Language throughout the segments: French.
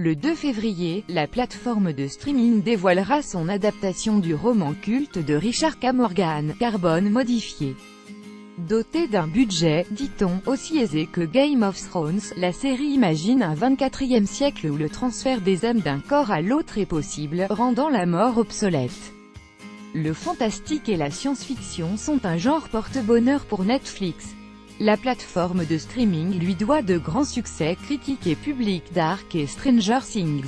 Le 2 février, la plateforme de streaming dévoilera son adaptation du roman culte de Richard K. Morgan, Carbone modifié. Dotée d'un budget, dit-on, aussi aisé que Game of Thrones, la série imagine un 24e siècle où le transfert des âmes d'un corps à l'autre est possible, rendant la mort obsolète. Le fantastique et la science-fiction sont un genre porte-bonheur pour Netflix. La plateforme de streaming lui doit de grands succès critiques et publics Dark et Stranger Things.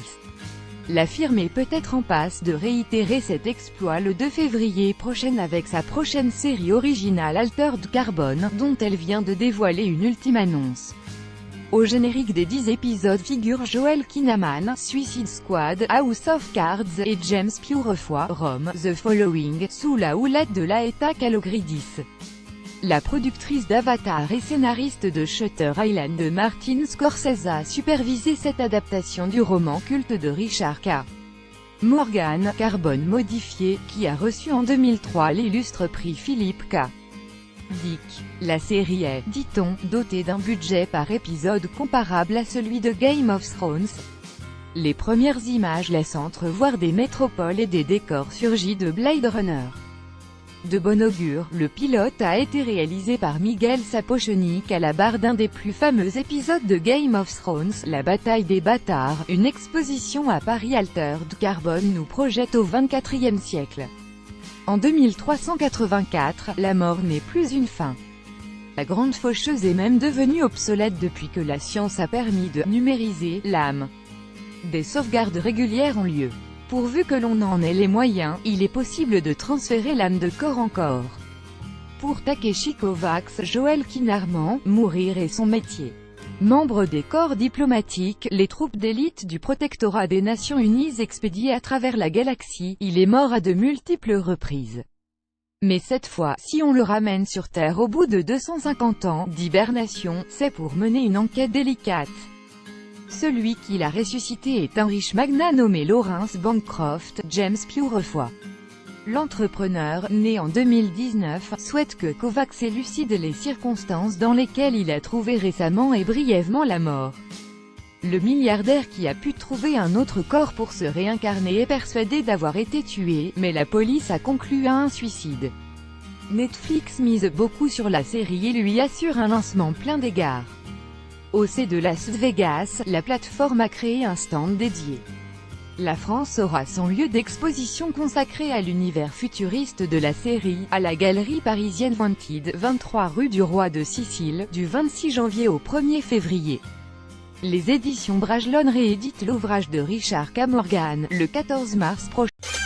La firme est peut-être en passe de réitérer cet exploit le 2 février prochain avec sa prochaine série originale Altered Carbon, dont elle vient de dévoiler une ultime annonce. Au générique des 10 épisodes figurent Joel Kinnaman, Suicide Squad, House of Cards, et James Purefoy, Rome, The Following, sous la houlette de Laeta Kalogridis. La productrice d'Avatar et scénariste de Shutter Island de Martin Scorsese a supervisé cette adaptation du roman culte de Richard K. Morgan, Carbone modifié, qui a reçu en 2003 l'illustre prix Philip K. Dick. La série est, dit-on, dotée d'un budget par épisode comparable à celui de Game of Thrones. Les premières images laissent entrevoir des métropoles et des décors surgis de Blade Runner. De bon augure, le pilote a été réalisé par Miguel Sapochnik à la barre d'un des plus fameux épisodes de Game of Thrones, la bataille des bâtards. Une exposition à Paris Altered Carbon nous projette au XXIe siècle. En 2384, la mort n'est plus une fin. La grande faucheuse est même devenue obsolète depuis que la science a permis de numériser l'âme. Des sauvegardes régulières ont lieu. Pourvu que l'on en ait les moyens, il est possible de transférer l'âme de corps en corps. Pour Takeshi Kovacs, Joel Kinnaman, mourir est son métier. Membre des corps diplomatiques, les troupes d'élite du protectorat des Nations Unies expédiées à travers la galaxie, il est mort à de multiples reprises. Mais cette fois, si on le ramène sur Terre au bout de 250 ans d'hibernation, c'est pour mener une enquête délicate. Celui qui l'a ressuscité est un riche magnat nommé Lawrence Bancroft, James Purefoy. L'entrepreneur, né en 2019, souhaite que Kovacs élucide les circonstances dans lesquelles il a trouvé récemment et brièvement la mort. Le milliardaire qui a pu trouver un autre corps pour se réincarner est persuadé d'avoir été tué, mais la police a conclu à un suicide. Netflix mise beaucoup sur la série et lui assure un lancement plein d'égards. Au C de Las Vegas, la plateforme a créé un stand dédié. La France aura son lieu d'exposition consacré à l'univers futuriste de la série, à la galerie parisienne Wanted, 23 rue du Roi de Sicile, du 26 janvier au 1er février. Les éditions Brajlon rééditent l'ouvrage de Richard K. Morgan, le 14 mars prochain.